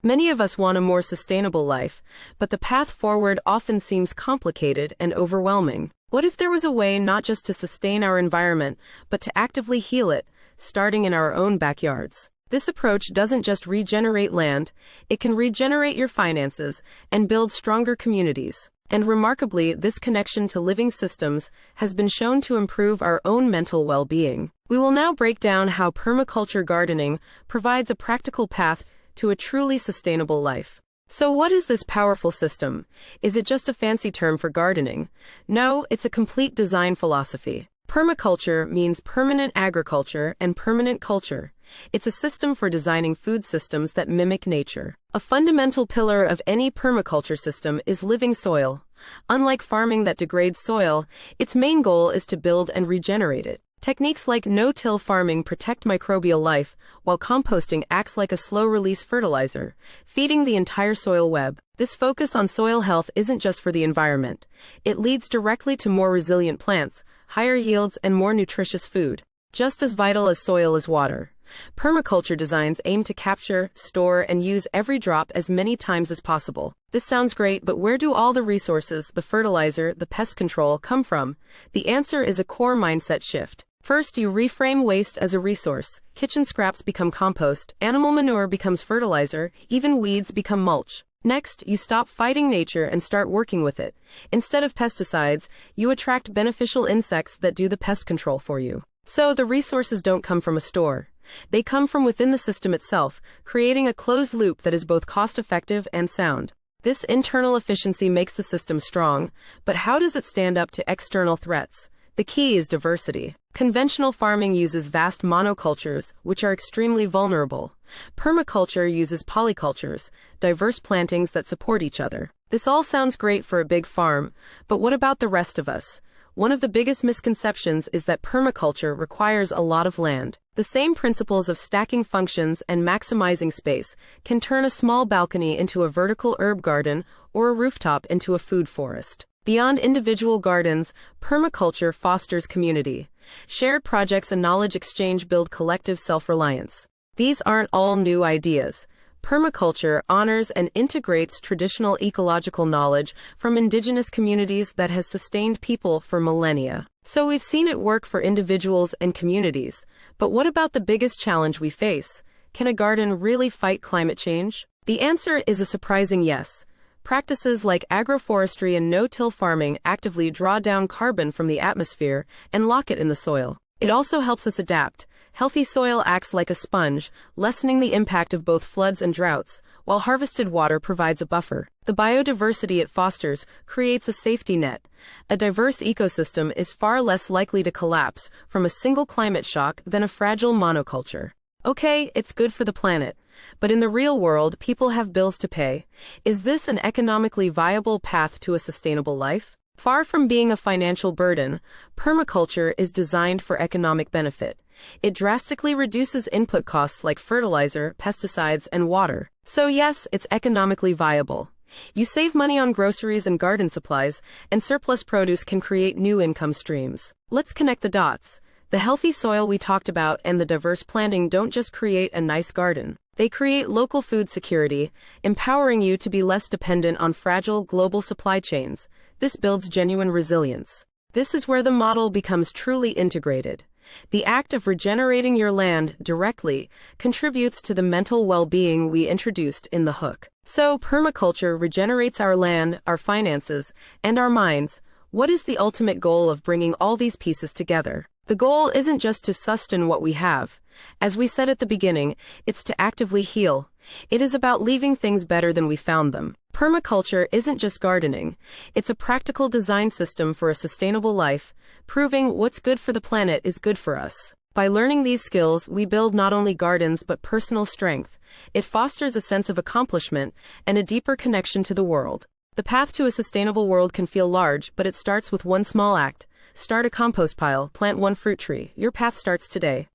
Many of us want a more sustainable life, but the path forward often seems complicated and overwhelming. What if there was a way not just to sustain our environment, but to actively heal it, starting in our own backyards? This approach doesn't just regenerate land, it can regenerate your finances and build stronger communities. And remarkably, this connection to living systems has been shown to improve our own mental well-being. We will now break down how permaculture gardening provides a practical path to a truly sustainable life. So what is this powerful system? Is it just a fancy term for gardening? No, it's a complete design philosophy. Permaculture means permanent agriculture and permanent culture. It's a system for designing food systems that mimic nature. A fundamental pillar of any permaculture system is living soil. Unlike farming that degrades soil, its main goal is to build and regenerate it. Techniques like no-till farming protect microbial life, while composting acts like a slow-release fertilizer, feeding the entire soil web. This focus on soil health isn't just for the environment. It leads directly to more resilient plants, higher yields, and more nutritious food. Just as vital as soil is water, permaculture designs aim to capture, store, and use every drop as many times as possible. This sounds great, but where do all the resources, the fertilizer, the pest control, come from? The answer is a core mindset shift. First, you reframe waste as a resource. Kitchen scraps become compost, animal manure becomes fertilizer, even weeds become mulch. Next, you stop fighting nature and start working with it. Instead of pesticides, you attract beneficial insects that do the pest control for you. So the resources don't come from a store. They come from within the system itself, creating a closed loop that is both cost-effective and sound. This internal efficiency makes the system strong, but how does it stand up to external threats? The key is diversity. Conventional farming uses vast monocultures, which are extremely vulnerable. Permaculture uses polycultures, diverse plantings that support each other. This all sounds great for a big farm, but what about the rest of us? One of the biggest misconceptions is that permaculture requires a lot of land. The same principles of stacking functions and maximizing space can turn a small balcony into a vertical herb garden or a rooftop into a food forest. Beyond individual gardens, permaculture fosters community. Shared projects and knowledge exchange build collective self-reliance. These aren't all new ideas. Permaculture honors and integrates traditional ecological knowledge from indigenous communities that has sustained people for millennia. So we've seen it work for individuals and communities. But what about the biggest challenge we face? Can a garden really fight climate change? The answer is a surprising yes. Practices like agroforestry and no-till farming actively draw down carbon from the atmosphere and lock it in the soil. It also helps us adapt. Healthy soil acts like a sponge, lessening the impact of both floods and droughts, while harvested water provides a buffer. The biodiversity it fosters creates a safety net. A diverse ecosystem is far less likely to collapse from a single climate shock than a fragile monoculture. Okay, it's good for the planet, but in the real world, people have bills to pay. Is this an economically viable path to a sustainable life? Far from being a financial burden, permaculture is designed for economic benefit. It drastically reduces input costs like fertilizer, pesticides, and water. So yes, it's economically viable. You save money on groceries and garden supplies, and surplus produce can create new income streams. Let's connect the dots. The healthy soil we talked about and the diverse planting don't just create a nice garden. They create local food security, empowering you to be less dependent on fragile global supply chains. This builds genuine resilience. This is where the model becomes truly integrated. The act of regenerating your land directly contributes to the mental well-being we introduced in the hook. So, permaculture regenerates our land, our finances, and our minds. What is the ultimate goal of bringing all these pieces together? The goal isn't just to sustain what we have. As we said at the beginning, it's to actively heal. It is about leaving things better than we found them. Permaculture isn't just gardening. It's a practical design system for a sustainable life, proving what's good for the planet is good for us. By learning these skills, we build not only gardens but personal strength. It fosters a sense of accomplishment and a deeper connection to the world. The path to a sustainable world can feel large, but it starts with one small act. Start a compost pile, plant one fruit tree. Your path starts today.